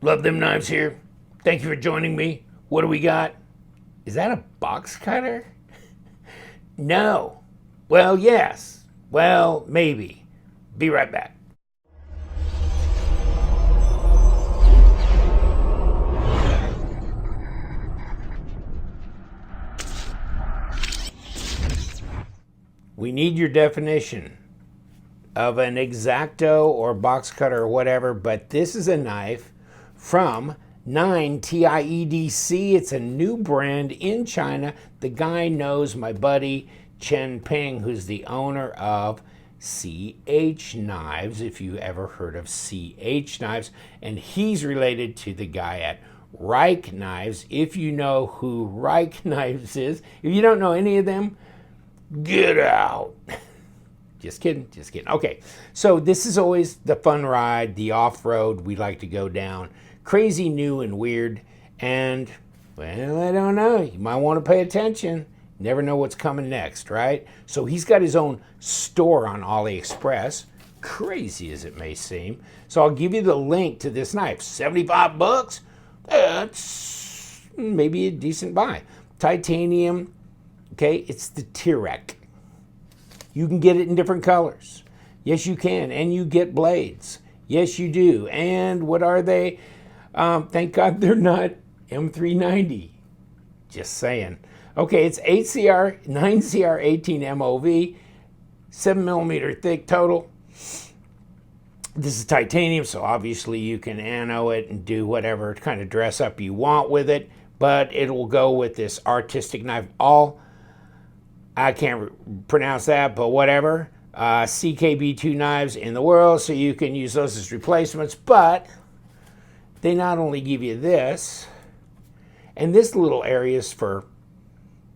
Love Them Knives here. Thank you for joining me. What do we got? Is that a box cutter? No. Well, yes. Well, maybe. Be right back. We need your definition of an X-Acto or box cutter or whatever, but this is a knife from 9Ti EDC. It's a new brand in China. The guy knows my buddy Chen Ping, who's the owner of CH Knives, if you ever heard of CH Knives, and he's related to the guy at Reich Knives. If you know who Reich Knives is, if you don't know any of them, get out. Just kidding, just kidding. Okay, so this is always the fun ride, the off-road we like to go down. Crazy, new, and weird. And, well, I don't know. You might want to pay attention. Never know what's coming next, right? So he's got his own store on AliExpress. Crazy as it may seem. So I'll give you the link to this knife. 75 bucks? That's maybe a decent buy. Titanium. Okay, it's the Tirek. You can get it in different colors. Yes, you can. And you get blades. Yes, you do. And what are they? Thank God they're not M390. Just saying. Okay, it's 8CR, 9CR 18 MOV, 7mm thick total. This is titanium, so obviously you can anno it and do whatever kind of dress up you want with it, but it will go with this artistic knife. I can't pronounce that, but whatever. CKB2 knives in the world, so you can use those as replacements, but they not only give you this, and this little area is for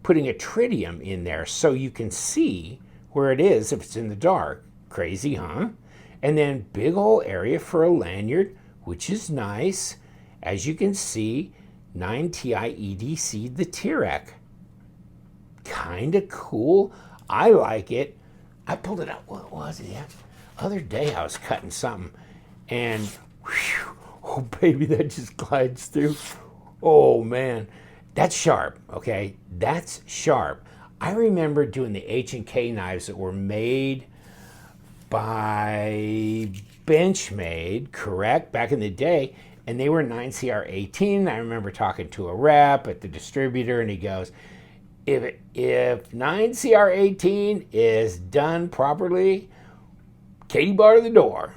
putting a tritium in there so you can see where it is if it's in the dark. Crazy, huh? And then big old area for a lanyard, which is nice. As you can see, 9Ti EDC, the Tirek. Kind of cool. I like it. I pulled it out. What was it? Yeah. Other day I was cutting something and whew, oh baby, that just glides through. Oh man, that's sharp. Okay, that's sharp. I remember doing the H&K knives that were made by Benchmade, correct, back in the day, and they were 9CR 18. I remember talking to a rep at the distributor, and he goes, if 9CR 18 is done properly, Katie bar to the door,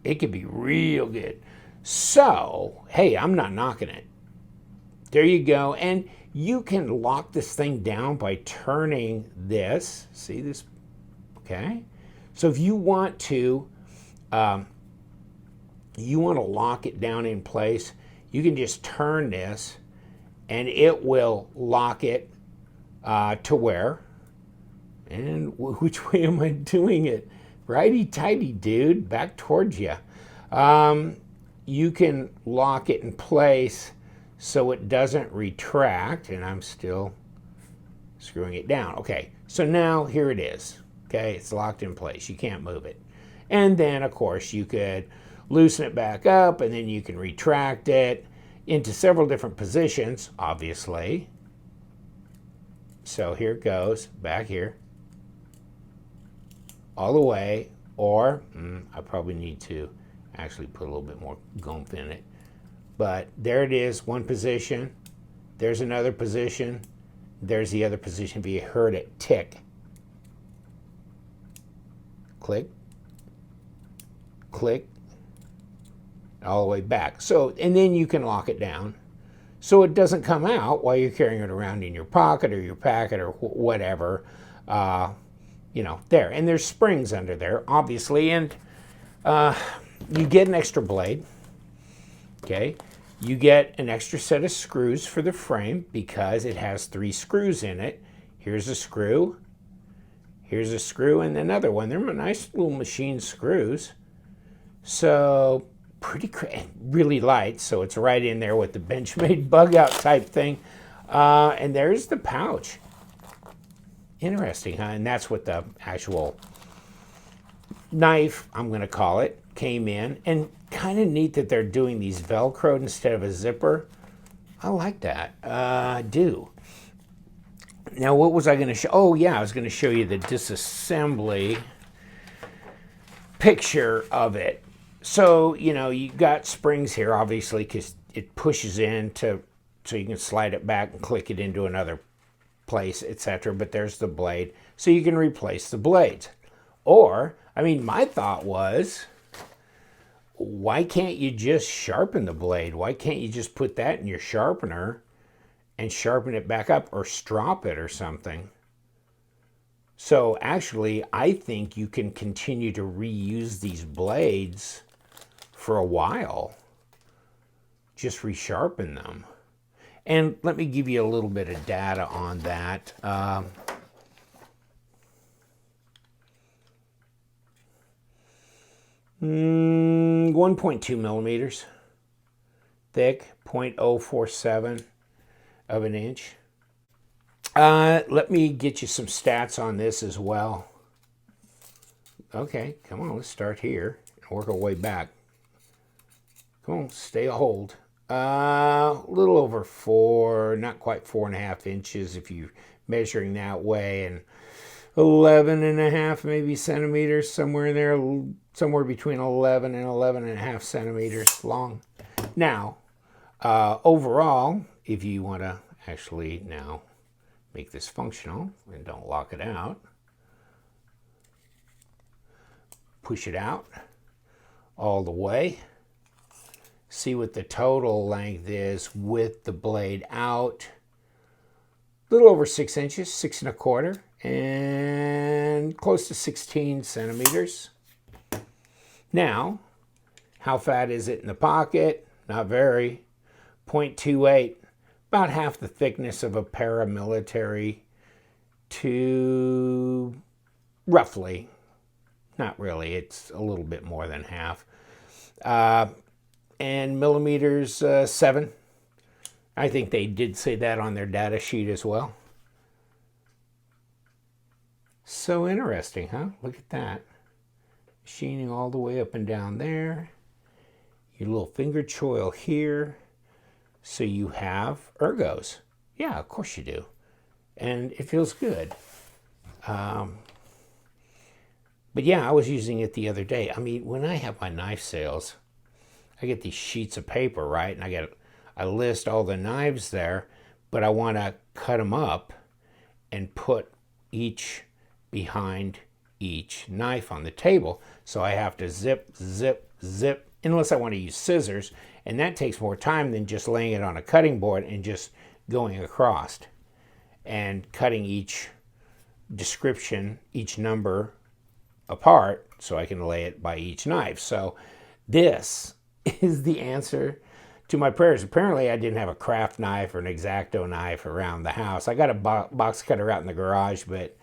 it could be real good. So, hey, I'm not knocking it. There you go. And you can lock this thing down by turning this. See this? Okay. So if you want to lock it down in place, you can just turn this and it will lock it to where? And which way am I doing it? Righty-tighty, dude. Back towards you. You can lock it in place so it doesn't retract, and I'm still screwing it down. Okay, so now here it is. Okay, it's locked in place. You can't move it. And then, of course, you could loosen it back up, and then you can retract it into several different positions, obviously. So here it goes, back here, all the way, or I probably need to actually put a little bit more goomph in it. But there it is, one position. There's another position. There's the other position. If you heard it tick. Click. Click. All the way back. So, and then you can lock it down so it doesn't come out while you're carrying it around in your pocket or your packet or whatever. You know, there. And there's springs under there, obviously. And you get an extra blade. Okay. You get an extra set of screws for the frame because it has 3 screws in it. Here's a screw. Here's a screw and another one. They're nice little machine screws. So pretty really light, so it's right in there with the Benchmade bug out type thing. And there's the pouch. Interesting, huh? And that's what the actual knife, I'm going to call it, came in. And kind of neat that they're doing these Velcroed instead of a zipper. I like that. I do. Now, what was I going to show? Oh, yeah, I was going to show you the disassembly picture of it. So, you know, you got springs here, obviously, because it pushes in so you can slide it back and click it into another place, etc. But there's the blade, so you can replace the blades. Or, I mean, my thought was, why can't you just sharpen the blade? Why can't you just put that in your sharpener and sharpen it back up, or strop it or something? So actually, I think you can continue to reuse these blades for a while. Just resharpen them. And let me give you a little bit of data on that. 1.2 millimeters thick, 0.047 of an inch. Let me get you some stats on this as well. Okay, come on, let's start here and work our way back. Come on, stay a hold. A little over 4, not quite 4.5 inches if you're measuring that way, and 11.5 maybe centimeters, somewhere in there, somewhere between 11 and 11.5 centimeters long. Now, overall, if you want to actually now make this functional and don't lock it out, push it out all the way. See what the total length is with the blade out. A little over 6 inches, 6.25, and close to 16 centimeters. Now, how fat is it in the pocket? Not very. 0.28, about half the thickness of a paramilitary to roughly. Not really, it's a little bit more than half. And millimeters, 7. I think they did say that on their data sheet as well. So interesting, huh? Look at that. Machining all the way up and down there. Your little finger choil here. So you have ergos. Yeah, of course you do. And it feels good. But yeah, I was using it the other day. I mean, when I have my knife sales, I get these sheets of paper, right? And I list all the knives there, but I want to cut them up and put each behind each knife on the table. So I have to zip, zip, zip, unless I want to use scissors. And that takes more time than just laying it on a cutting board and just going across and cutting each description, each number apart so I can lay it by each knife. So this is the answer to my prayers. Apparently I didn't have a craft knife or an X-Acto knife around the house. I got a box cutter out in the garage, but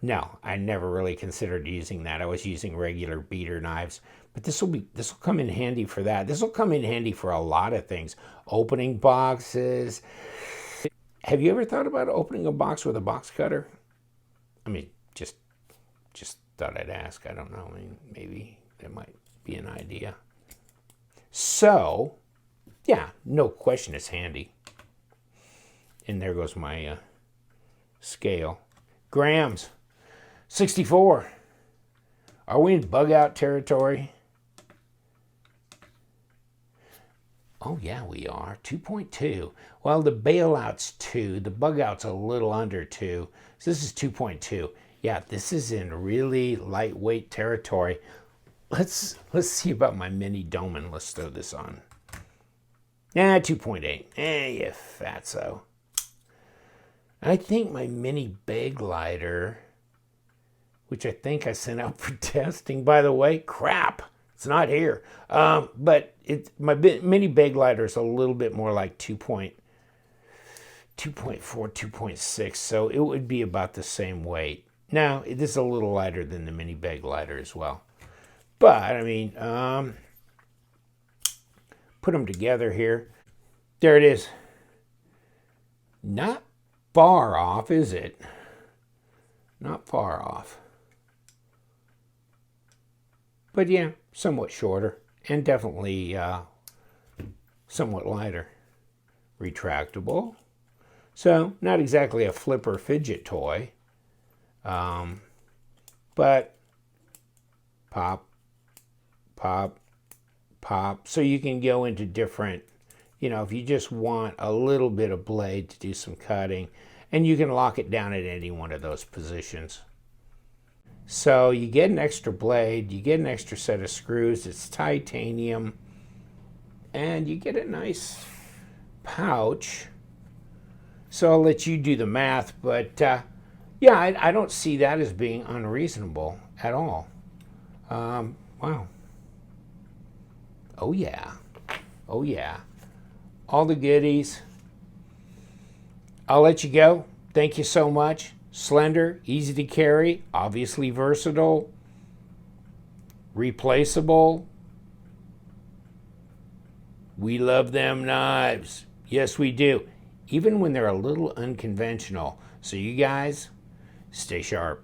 no, I never really considered using that. I was using regular beater knives, but this will come in handy for that. This will come in handy for a lot of things. Opening boxes. Have you ever thought about opening a box with a box cutter? I mean, just thought I'd ask. I don't know. I mean, maybe that might be an idea. So, yeah, no question it's handy. And there goes my scale. Grams, 64. Are we in bug out territory? Oh, yeah, we are. 2.2. Well, the bailout's 2. The bug out's a little under 2. So this is 2.2. Yeah, this is in really lightweight territory. Let's see about my mini Doman. Let's throw this on. 2.8. You fatso. I think my mini bag lighter, which I think I sent out for testing, by the way. Crap, it's not here. But my mini bag lighter is a little bit more like 2.4, 2.6. So it would be about the same weight. Now, it is a little lighter than the mini bag lighter as well. But, I mean, put them together here. There it is. Not far off, is it? Not far off. But yeah, somewhat shorter. and definitely somewhat lighter. Retractable. So not exactly a flipper fidget toy, but pop, pop, pop. So you can go into different, you know, if you just want a little bit of blade to do some cutting, and you can lock it down at any one of those positions. So you get an extra blade, you get an extra set of screws, it's titanium, and you get a nice pouch. So I'll let you do the math, but yeah, I don't see that as being unreasonable at all. Wow. Oh yeah. Oh yeah. All the goodies. I'll let you go. Thank you so much. Slender, easy to carry, obviously versatile, replaceable. We love them knives. Yes, we do. Even when they're a little unconventional. So you guys, stay sharp.